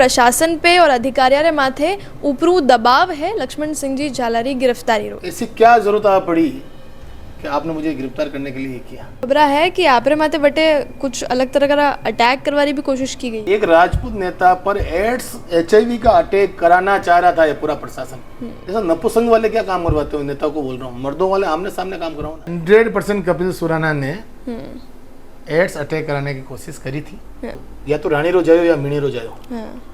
प्रशासन पे और अधिकारियों माथे उपरू दबाव है लक्ष्मण सिंह जी झाला री गिरफ्तारी रो। ऐसी क्या जरूरत आ पड़ी कि आपने मुझे गिरफ्तार करने के लिए किया? खबरा है कि आपरे माथे बटे कुछ अलग तरह का अटैक करवाने की कोशिश की गई। एक राजपूत नेता पर एड्स HIV का अटैक कराना चाह रहा था ये पूरा प्रशासन। ऐसा नपुंसक वाले क्या काम करवाते हो? नेता को बोल रहा हूँ, मर्दों वाले आमने सामने काम कराओ ना। 100% कपिल सुराना ने एड्स अटैक कराने की कोशिश करी थी। या तो रानी रो जायो या मिनी रो जायो,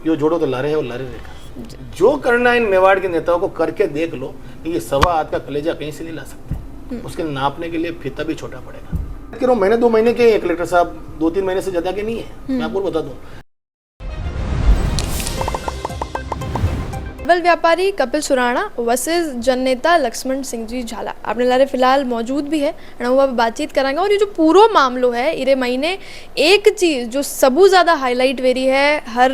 यो जोड़ो तो लारे है और लारे रहेगा। जो करना इन मेवाड़ के नेताओं को करके देख लो। ये सवा हाथ का कलेजा कहीं से नहीं ला सकते। उसके नापने के लिए फीता भी छोटा पड़ेगा। कह रहा हूं, महीने 2 महीने के कलेक्टर साहब, 2-3 महीने से ज्यादा के नहीं है। मैं आपको बता दूं, ट्रैवल व्यापारी कपिल सुराणा वर्सेस जननेता लक्ष्मण सिंह जी झाला अपने लारे फिलहाल मौजूद भी है। वो बातचीत कराएंगे। और ये जो पूरा मामलो है इरे महीने एक चीज़ जो सबू ज़्यादा हाईलाइट वेरी है हर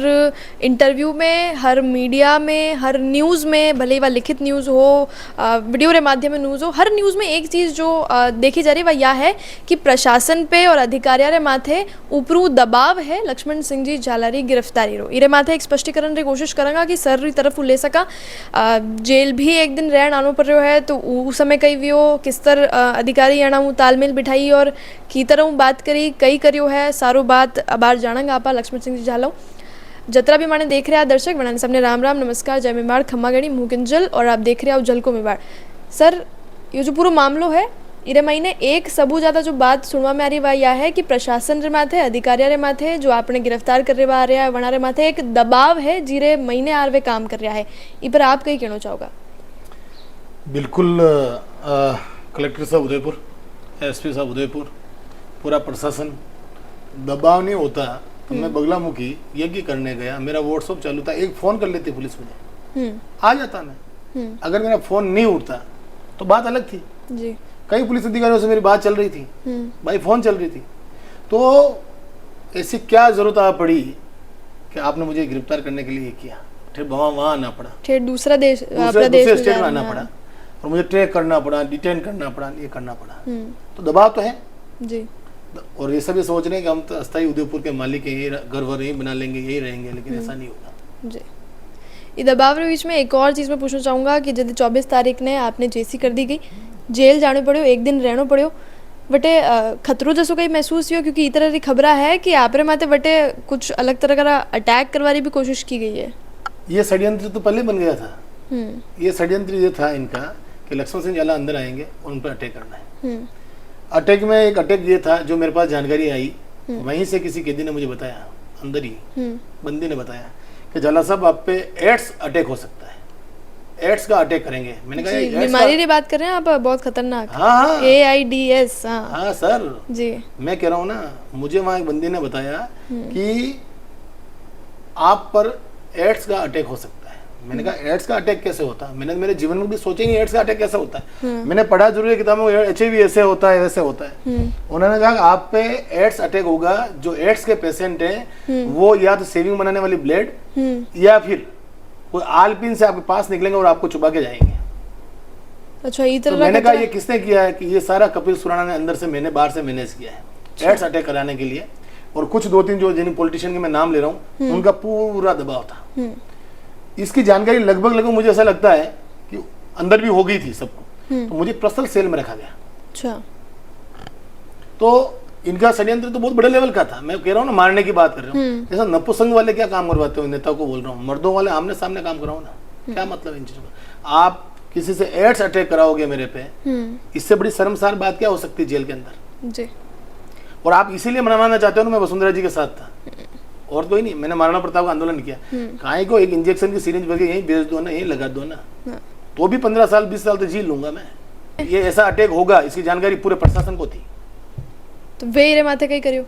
इंटरव्यू में, हर मीडिया में, हर न्यूज़ में, भले ही वह लिखित न्यूज़ हो, वीडियो के माध्यम में न्यूज़ हो, हर न्यूज़ में एक चीज़ जो देखी जा रही वह यह है कि प्रशासन पे और अधिकारियों माथे उपरू दबाव है लक्ष्मण सिंह जी झाला री गिरफ्तारी रो। इरे माथे एक स्पष्टीकरण की कोशिश करेंगे कि सर री तरफ ले सका। जेल भी एक दिन रहन आनो पड़ रहा है तो उस समय कई वियो किस तरह अधिकारी एना तालमेल बिठाई और की तरह बात करी कई करियो है सारो बात अबार जानेंगे आपा लक्ष्मण सिंह जी झाला। जतरा भी माने देख रहे हैं दर्शक बनाने सामने राम राम नमस्कार जय मेवाड़ खम्मागढ़ी मुकिंजल और आप देख रहे हो जल को मेवाड़। सर ये जो पूरा मामलो है इरे महीने एक सबू ज़्यादा जो बात सुनवा में आ रही वह यह है कि प्रशासन रे माथे अधिकारियों रे माथे जो आपने गिरफ्तार कर रहे आ रहा है वना रे माथे एक दबाव है जीरे महीने आर वे काम कर रहा है। इ पर आप कहीं कहना चाहोगा? बिल्कुल कलेक्टर साहब उदयपुर, SP साहब उदयपुर, पूरा प्रशासन दबाव नहीं होता तो मैं बगलामुखी यज्ञ करने गया, मेरा व्हाट्सअप चालू था, एक फ़ोन कर लेती पुलिस मुझे, आ जाता मैं। अगर मेरा फ़ोन नहीं उठता तो बात अलग थी जी। कई पुलिस अधिकारियों से मेरी बात चल रही थी, भाई फोन चल रही थी। तो ऐसी क्या जरूरत आ पड़ी कि आपने मुझे गिरफ्तार करने के लिए किया? फिर वहां आना पड़ा, फिर दूसरा दूसरे स्टेट में आना पड़ा और मुझे ट्रैक करना पड़ा, डिटेन करना पड़ा, ये करना पड़ा। तो दबाव तो है जी। और ये सभी सोच रहे हैं कि हम तो अस्थायी उदयपुर के मालिक हैं, ये घर वर यही बना लेंगे, यही रहेंगे, लेकिन ऐसा नहीं होगा जी। ये दबाव के बीच में एक और चीज़ मैं पूछना चाहूँगा कि जब 24 तारीख ने आपने जेसी कर दी गई, जेल जाने पड़ो, एक दिन रहना पड़ो, बटे खतरो जैसो कहीं महसूस हुआ? क्योंकि इस तरह की खबर है कि आपरे माथे बटे कुछ अलग तरह का अटैक करवाने भी कोशिश की गई है। ये षड्यंत्र तो पहले बन गया था। ये षड्यंत्र ये था इनका कि लक्ष्मण सिंह झाला अंदर आएंगे और उन पर अटैक करना है। अटैक में एक अटैक ये था जो मेरे पास जानकारी आई, वहीं से किसी कैदी ने मुझे बताया, अंदर ही बंदी ने बताया कि झाला साहब आप पे एड्स अटैक हो सकता है, एड्स का अटैक करेंगे। मैंने कहा बीमारी की बात कर रहे हैं आप, बहुत खतरनाक। हाँ, AIDS। हाँ सर जी। मैं कह रहा हूँ ना, मुझे वहाँ एक बंदी ने बताया कि आप पर एड्स का अटैक हो सकता है। मैंने कहा एड्स का अटैक कैसे होता है? मैंने मेरे जीवन में भी सोचा नहीं एड्स का अटैक कैसे होता है। मैंने पढ़ा जरूर है किताबों में, HIV ऐसे होता है वैसे होता है। उन्होंने कहा आप पे एड्स अटैक होगा, जो एड्स के पेशेंट हैं वो या तो सेविंग बनाने वाली ब्लेड या फिर कोई आलपिन से आपके पास निकलेंगे और आपको चुबा के जाएंगे। अच्छा, ये तो मैंने कहा ये किसने किया है? कि ये सारा कपिल सुराणा ने अंदर से मैंने बाहर से मैनेज किया है एड्स अटैक कराने के लिए। और कुछ 2-3 जो जिन पॉलिटिशियन के मैं नाम ले रहा हूँ उनका पूरा दबाव था। इसकी जानकारी लगभग मुझे ऐसा लगता है कि अंदर भी हो गई थी सबको, तो मुझे पर्सनल सेल में रखा गया। अच्छा। तो इनका षड्यंत्र तो बहुत बड़े लेवल का था। मैं कह रहा हूँ ना, मारने की बात कर रहा हूँ। जैसा नपुंसक वाले क्या काम करवाते हो? नेता को बोल रहा हूँ, मर्दों वाले आमने सामने काम कराओ ना। क्या मतलब इन चीजों का? आप किसी से एड्स अटैक कराओगे मेरे पे, इससे बड़ी शर्मसार बात क्या हो सकती है जेल के अंदर जी। और आप इसीलिए मनाना चाहते हो ना, मैं वसुंधरा जी के साथ था और कोई नहीं। मैंने महाराणा प्रताप का आंदोलन किया, काहे को एक इंजेक्शन की सिरिंज भर के यहीं बेच दो ना, यहीं लगा दो ना, तो भी 15 साल 20 साल तो जी लूंगा मैं। ये ऐसा अटैक होगा इसकी जानकारी पूरे प्रशासन को थी, तो वे माथे कहीं करियो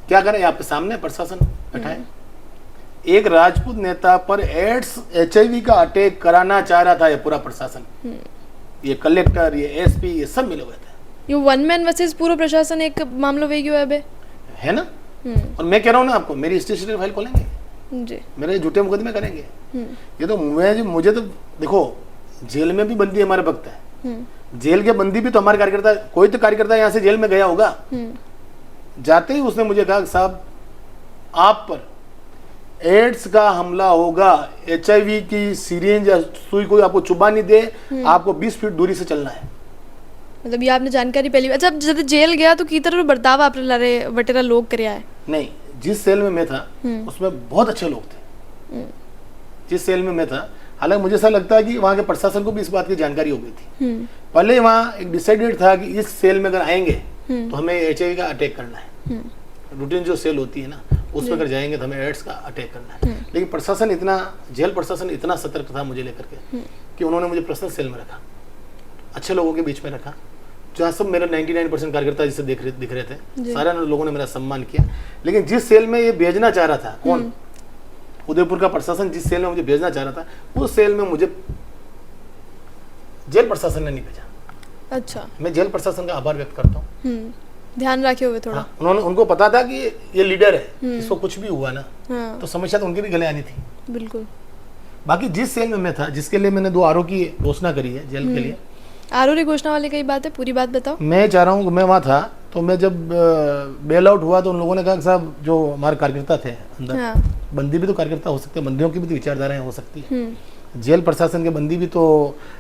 क्या करें? आपके सामने प्रशासन बैठा है। एक राजपूत नेता पर एड्स HIV का अटैक कराना चाह रहा था ये पूरा प्रशासन, ये कलेक्टर, ये SP, ये सब मिले हुए थे। ये वन मैन वर्सेस पूरा प्रशासन एक मामला वे क्यों है ना? और मैं कह रहा हूँ ना आपको, मेरी हिस्ट्री फाइल खोलेंगे जी, मेरे झूठे मुकदमे करेंगे। ये तो मुझे तो देखो, जेल में भी बंदी हमारे भक्त है, जेल के बंदी भी तो हमारे कार्यकर्ता। कोई तो कार्यकर्ता यहाँ से जेल में गया होगा, जाते ही उसने मुझे कहा साहब आप पर एड्स का हमला होगा, HIV की सीरिंज या सुई कोई आपको चुबानी दे, आपको 20 फीट दूरी से चलना है। मतलब ये आपने जानकारी पहली अच्छा जब जेल गया तो की तरह बर्ताव आप लारे वटेरा लोग करया है नहीं, जिस सेल में मैं था उसमें बहुत अच्छे लोग थे। जिस सेल में मैं था, हालांकि मुझे ऐसा लगता है कि वहाँ के प्रशासन को भी इस बात की जानकारी हो गई थी। पहले वहाँ एक डिसाइडेड था कि इस सेल में अगर आएंगे तो हमें HIV का अटैक करना है। रूटीन जो सेल होती है ना, उसमें अगर जाएंगे तो हमें एड्स का अटैक करना है। लेकिन प्रशासन इतना, जेल प्रशासन इतना सतर्क था मुझे लेकर के कि उन्होंने मुझे पर्सनल सेल में रखा, अच्छे लोगों के बीच में रखा, जहाँ सब मेरे 99% कार्यकर्ता जिसे दिख रहे थे, सारे लोगों ने मेरा सम्मान किया। लेकिन जिस सेल में ये भेजना चाह रहा था, कौन, उदयपुर का प्रशासन जिस सेल में मुझे भेजना चाह रहा था, उस सेल में मुझे जेल प्रशासन ने नहीं भेजा। अच्छा, मैं जेल प्रशासन का आभार व्यक्त करता हूँ। ध्यान रखे हुए थोड़ा। हाँ, उनको पता था कि ये लीडर है, इसको कुछ भी हुआ ना तो समस्या तो उनके भी गले आनी थी। बिल्कुल। बाकी जिस सेल में मैं था, जिसके लिए मैंने 2 आरओ की घोषणा करी है जेल के लिए, आरओ घोषणा वाली कई बात है, पूरी बात बताओ। मैं चाह रहा हूँ, मैं वहाँ था तो मैं जब बेल आउट हुआ तो उन लोगों ने कहा कि साहब जो हमारे कार्यकर्ता थे अंदर, बंदी भी तो कार्यकर्ता हो सकते हैं, बंदियों की भी तो विचारधाराएं हो सकती है, जेल प्रशासन के बंदी भी तो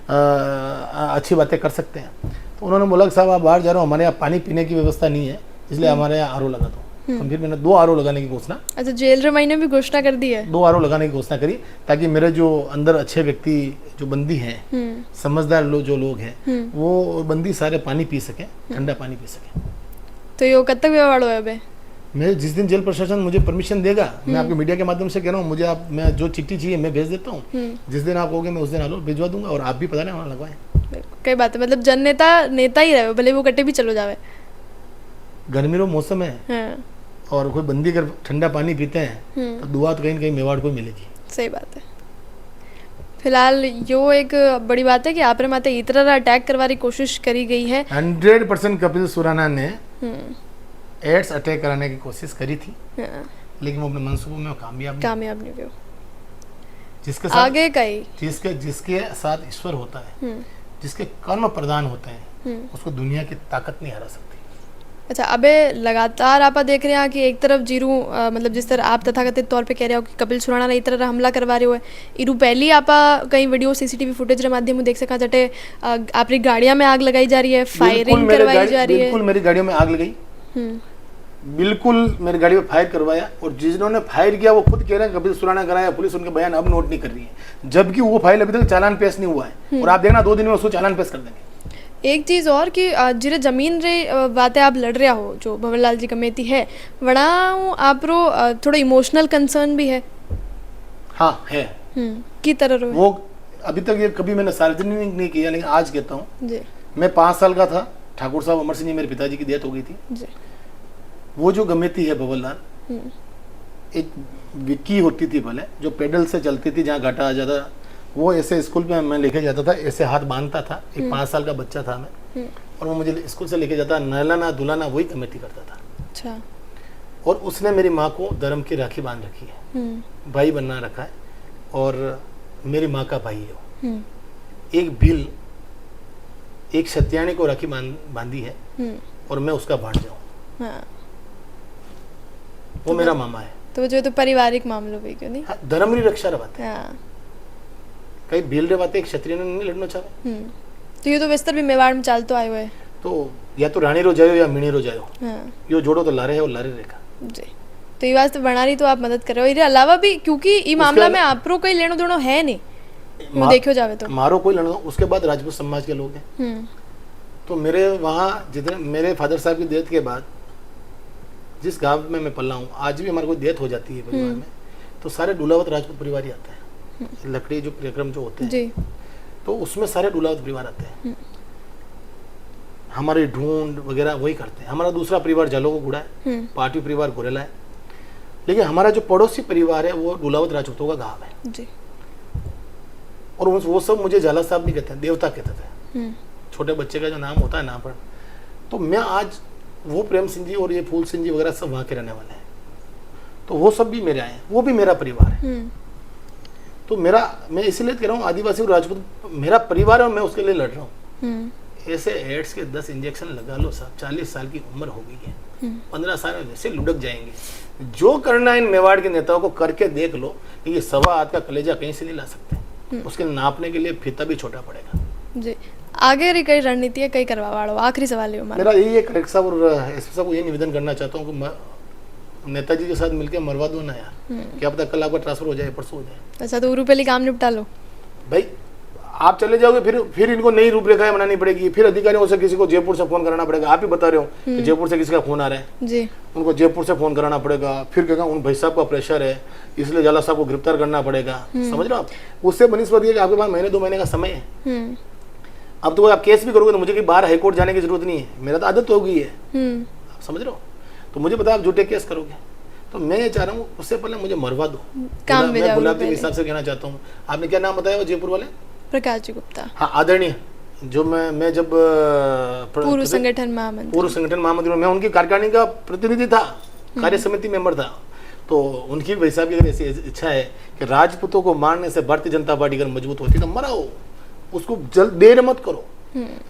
अच्छी बातें कर सकते हैं। तो उन्होंने बोला कि साहब आप बाहर जा रहे हो, हमारे यहाँ पानी पीने की व्यवस्था नहीं है, इसलिए हमारे यहाँ आरओ लगा दो। तो फिर मैंने 2 आरओ लगाने की घोषणा, अच्छा जेल रमाई ने भी घोषणा कर दी है, 2 आरओ लगाने की घोषणा करी, ताकि मेरे जो अंदर अच्छे व्यक्ति जो बंदी हैं, समझदार जो लोग हैं, वो बंदी सारे पानी पी सके, ठंडा पानी पी सके। तो ये कब तक व्यवहार हो है? मैं जिस दिन जेल प्रशासन मुझे परमिशन देगा, मैं आपके मीडिया के माध्यम से कह रहा हूँ, मुझे आप, मैं जो चिट्ठी चाहिए मैं भेज देता हूँ। जिस दिन आप कहोगे मैं उस दिन आलो भिजवा दूंगा, और आप भी पता नहीं वहाँ लगवाएं। कई बात है, मतलब जन नेता नेता ही रहे, भले वो कटे भी चलो जावे। गर्मी रो मौसम है और कोई बंदी अगर ठंडा पानी पीते हैं तो दुआ तो कहीं न कहीं मेवाड़ को मिलेगी। सही बात है। फिलहाल यो एक बड़ी बात है कि आप माते इतना अटैक करवा रही कोशिश करी गई है। 100% कपिल सुराना ने एड्स अटैक कराने की कोशिश करी थी, लेकिन वो अपने मंसूबों में कामयाब नहीं हुए। जिसके साथ आगे कई जिसके साथ ईश्वर होता है, जिसके कर्म प्रदान होते हैं, उसको दुनिया की ताकत नहीं हरा सकती। अच्छा, अबे लगातार आप देख रहे हैं कि एक तरफ जीरू मतलब जिस तरह आप तथाकथित तौर पे कह रहे हो कि कपिल सुराणा ने तरह हमला करवा रहे हो, इरू पहली आप कई वीडियो CCTV फुटेज के माध्यम देख सका जटे आपकी गाड़ियां में आग लगाई जा रही है, फायरिंग करवाई जा रही है। बिल्कुल मेरी गाड़ियों में आग लगाई, बिल्कुल मेरी गाड़ी में फायर करवाया, और जिन्होंने फायर किया वो खुद कह रहे हैं कपिल सुराणा कराया, पुलिस उनके बयान अब नोट नहीं कर रही है, जबकि वो फाइल अभी तक चालान पेश नहीं हुआ है। और आप देखना 2 दिन में उसको चालान पेश कर देंगे। एक चीज़ और कि जिरे जमीन रे बातें आप लड़ रहा हो, जो भंवरलाल जी कमेटी है, वड़ा आप रो थोड़ा इमोशनल कंसर्न भी है। हाँ है, की तरह रो वो अभी तक ये कभी मैंने सार्वजनिक नहीं किया, लेकिन आज कहता हूँ जी। मैं 5 साल का था, ठाकुर साहब अमर सिंह जी मेरे पिताजी की डेथ हो गई थी जी। वो जो गमेती है भंवरलाल, एक विक्की होती थी पहले, जो पेडल से चलती थी, जहाँ घाटा आ जाता, वो ऐसे स्कूल में मैं लेके जाता था, ऐसे हाथ बांधता था, एक 5 साल का बच्चा था मैं, और वो मुझे स्कूल से लेके जाता, नहलाना धुलाना वही कमेटी करता था। अच्छा। और उसने मेरी माँ को धर्म की राखी बांध रखी है, भाई बना रखा है, और मेरी माँ का भाई है वो। एक बिल, एक सत्यानी को राखी बांधी है, और मैं उसका भांजा हूँ। हाँ। वो मेरा मामा है। तो जो तो पारिवारिक मामलों पे क्यों नहीं? हाँ, धर्म री रक्षा रवाते। हाँ। कई भील रे बातें एक क्षत्रिय ने नहीं लड़ना चाहे। तो ये तो विस्तार भी मेवाड़ में चालतो आयो है। तो या तो रानी रो जायो या मिणी रो जायो। हाँ। यो जोड़ो तो लारे है और लारे रेखा। जी। तो ये वास्ते बना रही तो आप मदद कर रहे हो। इसके अलावा भी क्योंकि ये मामला में आपरो कोई लेनो देनो है नहीं। मैं देखियो जावे तो। मारो कोई लेनो, उसके बाद राजपूत समाज के लोग हैं। तो मेरे वहाँ जितने मेरे फादर साहब की डेथ के बाद जिस गांव में मैं पला हूँ, आज भी हमारे कोई डेथ हो जाती है परिवार में, तो सारे डुलावत राजपूत परिवार ही आता है। लकड़ी जो कार्यक्रम जो होते हैं जी। तो उसमें सारे डुलावत परिवार आते हैं। हमारे ढूंढ वगैरह वही करते हैं। हमारा दूसरा परिवार जालोगो गुड़ा है, पार्टी परिवार गोरेला है, लेकिन हमारा जो पड़ोसी परिवार है वो डुलावत राजपूतों का गांव है जी। और वो सब मुझे जाला साहब नहीं कहते हैं, देवता कहते थे। छोटे बच्चे का जो नाम होता है नाम पर, तो मैं आज वो प्रेम सिंह जी और ये फूल सिंह जी वगैरह सब वहाँ के रहने वाले हैं, तो वो सब भी मेरे आए, वो भी मेरा परिवार है। तो मैं इसीलिए कह रहा हूँ आदिवासी और राजपूत मेरा परिवार है और मैं उसके लिए लड़ रहा हूँ। ऐसे एड्स के 10 इंजेक्शन लगा लो साहब, 40 साल की उम्र हो गई है, 15 साल में वैसे लुढ़क जाएंगे। जो करना है इन मेवाड़ के नेताओं को करके देख लो कि ये सवा हाथ का कलेजा कहीं से नहीं ला सकते। उसके नापने के लिए फीता भी छोटा पड़ेगा। जी, आगे री कई रणनीति है, कई करवाड़ो। आखिरी सवाल है हमारा। मेरा यही है कलेक्टर साहब और एसपी साहब को ये निवेदन करना चाहता हूँ कि नेताजी के साथ मिलकर मरवा दो ना यार, क्या पता कल आपका ट्रांसफर हो जाए, परसों हो जाए। अच्छा, तो रूपरेली काम निपटा लो भाई। आप चले जाओगे फिर इनको नई रूपरेखाएं बनानी पड़ेगी, फिर अधिकारियों से किसी को जयपुर से फोन कराना पड़ेगा। आप ही बता रहे हो कि जयपुर से किसी का फोन आ रहा है जी, उनको जयपुर से फोन कराना पड़ेगा, फिर कहेगा उन भाई साहब का प्रेशर है इसलिए झाला साहब को गिरफ्तार करना पड़ेगा। समझ रहे हो आप? उससे बनिस्पत है कि आपके पास महीने 2 महीने का समय है। अब तो आप केस भी करोगे तो मुझे कि बाहर हाईकोर्ट जाने की जरूरत नहीं है, मेरा तो आदत हो गई है। आप समझ रहे हो? तो मुझे पता आप झूठे केस करोगे, तो मैं ये चाह रहा हूँ उससे पहले मुझे मरवा दो। काम में मैं जाओ गुलाब जी के पहले। हिसाब से कहना चाहता हूँ। आपने क्या नाम बताया वो जयपुर वाले? प्रकाश जी गुप्ता, हाँ आदरणीय, जो मैं जब पूर्व संगठन महामंत्री। पूर्व संगठन महामंत्री में उनकी कार्यकारिणी का प्रतिनिधि था, कार्य समिति मेंबर था। तो उनकी भाई साहब की अगर ऐसी इच्छा है कि राजपूतों को मारने से भारतीय जनता पार्टी अगर मजबूत होती तो मराओ, उसको देर मत करो।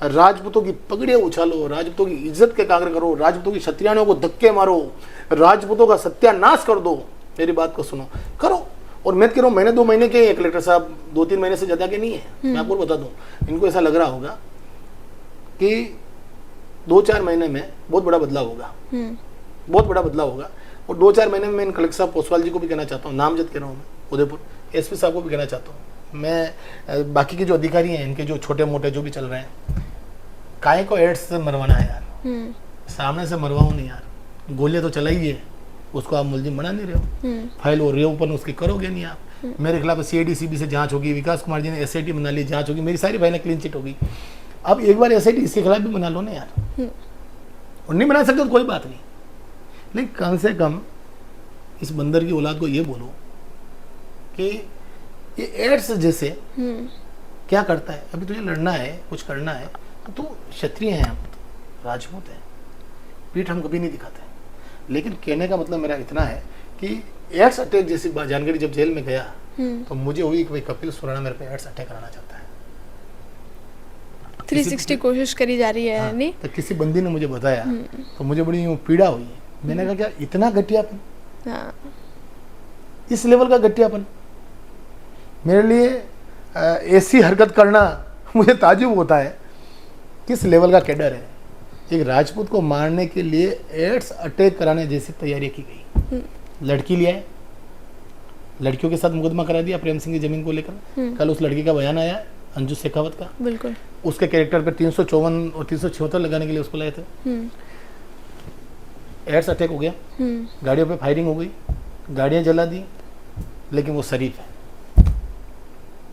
राजपूतों की पगड़ियां उछालो, राजपूतों की इज्जत के कागर करो, राजपूतों की क्षत्रियाणियों को धक्के मारो, राजपूतों का सत्यानाश कर दो। मेरी बात को सुनो, करो। और मैं कह रहा हूँ महीने 2 महीने के कलेक्टर साहब, 2-3 महीने से ज्यादा के नहीं है। मैं आपको बता दूं, इनको ऐसा लग रहा होगा कि 2-4 महीने में बहुत बड़ा बदलाव होगा, बहुत बड़ा बदलाव होगा। और 2-4 महीने में मैं इन कलेक्टर साहब पोसवाल जी को भी कहना चाहता हूँ, नामजद कह रहा हूँ मैं, उदयपुर एसपी साहब को भी कहना चाहता हूँ मैं, बाकी के जो अधिकारी हैं इनके जो छोटे मोटे जो भी चल रहे हैं, काहे को एड्स से मरवाना है यार, सामने से मरवाओ नहीं यार। गोलियां तो चलाइए, उसको आप मुलजिम बना नहीं रहे हो, फाइल हो रही है ओपन उसकी करोगे नहीं आप। मेरे खिलाफ CID-CB से जांच होगी, विकास कुमार जी ने SIT बना ली, जांच होगी, मेरी सारी फाइलें क्लीन चिट होगी। अब एक बार SIT इसके खिलाफ भी बना लो ना यार, और नहीं बना सकते तो कोई बात नहीं, लेकिन कम से कम इस बंदर की औलाद को ये बोलो कि ये एड्स जैसे क्या करता है। अभी तुझे लड़ना है, कुछ करना है तो क्षत्रिय हैं हम, राजपूत हैं, पीठ हम कभी नहीं दिखाते। लेकिन कहने का मतलब मेरा इतना है कि एड्स अटैक जैसी जानकारी जब जेल में गया तो मुझे हुई कि भाई कपिल सुराणा मेरे पे एड्स अटैक कराना चाहता है। 360 कोशिश करी जा रही है। हाँ, नहीं तो किसी बंदी ने मुझे बताया तो मुझे बड़ी यूं पीड़ा हुई। मैंने कहा क्या इतना घटियापन, हाँ, इस लेवल का घटियापन मेरे लिए ऐसी हरकत करना मुझे ताजुब होता है। किस लेवल का कैडर है। एक राजपूत को मारने के लिए एड्स अटैक कराने जैसी तैयारी की गई। लड़की लिया है, लड़कियों के साथ मुकदमा करा दिया प्रेम सिंह की जमीन को लेकर। कल उस लड़की का बयान आया अंजू शेखावत का, बिल्कुल उसके कैरेक्टर पे 354 और 376 लगाने के लिए उसको लाए थे। एड्स अटैक हो गया, गाड़ियों पे फायरिंग हो गई, गाड़ियां जला दी, लेकिन वो शरीफ है,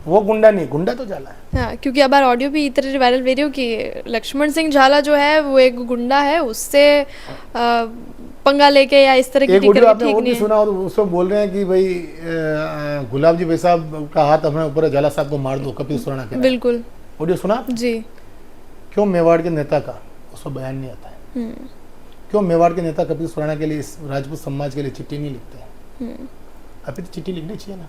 वो गुंडा नहीं, गुंडा तो झाला है। हाँ, क्योंकि अब बार ऑडियो भी इतने वायरल हो रही हो कि लक्ष्मण सिंह झाला जो है वो एक गुंडा है, उससे पंगा लेके या इस तरह की एक टिकर ऑडियो भी आपने ठीक वो नहीं भी है। सुना और उसमें बोल रहे हैं कि भाई गुलाब जी भाई साहब का हाथ अपने ऊपर है, झाला साहब को मार दो, कपिल सुराणा के। बिल्कुल ऑडियो सुना आपने? जी। क्यों मेवाड़ के नेता का उसमें बयान नहीं आता है? क्यों मेवाड़ के नेता कपिल सुराणा के लिए, इस राजपूत समाज के लिए चिट्ठी नहीं लिखते हैं? अभी तो चिट्ठी लिखनी चाहिए ना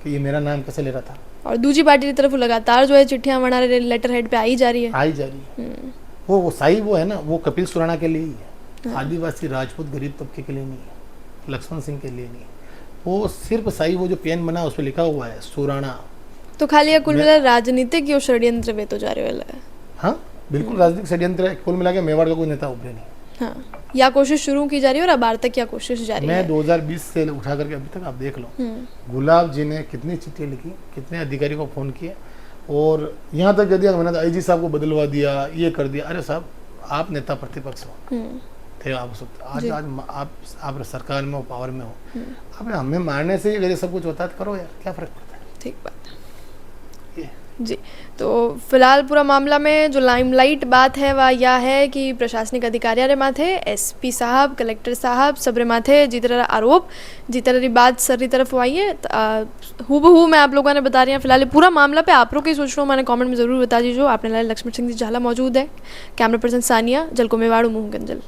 कि ये मेरा नाम कैसे ले रहा था। और दूसरी पार्टी की तरफ लगातार जो है चिट्ठियां बना रहे, लेटर हेड पे आई जा रही है। आई जा रही है। वो सही वो है ना, वो कपिल सुराणा के लिए ही है, आदिवासी राजपूत गरीब तबके के लिए नहीं है, लक्ष्मण सिंह के लिए नहीं है। वो सिर्फ सही वो जो पेन बना उस पर लिखा हुआ है सुराणा। तो खाली कुल मिला राजनीतिक यो षड्यंत्र वे तो जा रहे वाला है। हाँ बिल्कुल राजनीतिक षड्यंत्र है। कुल मिला के मेवाड़ का कोई नेता उभरे नहीं। हाँ, या कोशिश शुरू की जा रही है और अब आर तक क्या कोशिश जारी मैं है। 2020 से उठा करके अभी तक आप देख लो, गुलाब जी ने कितनी चिट्ठी लिखी, कितने अधिकारी को फोन किए, और यहाँ तक कह दिया मैंने IG साहब को बदलवा दिया, ये कर दिया। अरे साहब आप नेता प्रतिपक्ष हो थे, आप आज आप सरकार में हो, पावर में हो, अब हमें मारने से अगर ये सब कुछ होता है तो करो यार, क्या फर्क पड़ता है। ठीक बात है ये जी। तो फिलहाल पूरा मामला में जो लाइमलाइट बात है वह यह है कि प्रशासनिक अधिकारियों रे माथे, SP साहब, कलेक्टर साहब सबरे माथे जी तरह आरोप, जी तरह की बात सर तरफ आई है। हूबहू मैं आप लोगों ने बता रही हूँ। फिलहाल पूरा मामला पे आप लोग की सोच रहा हूँ, मैंने कमेंट में ज़रूर बता दीजिए। आपने लाल लक्ष्मण सिंह जी झाला मौजूद है, कैमरा पर्सन सानिया, जलको मेवाड़ू, मुहगंजल।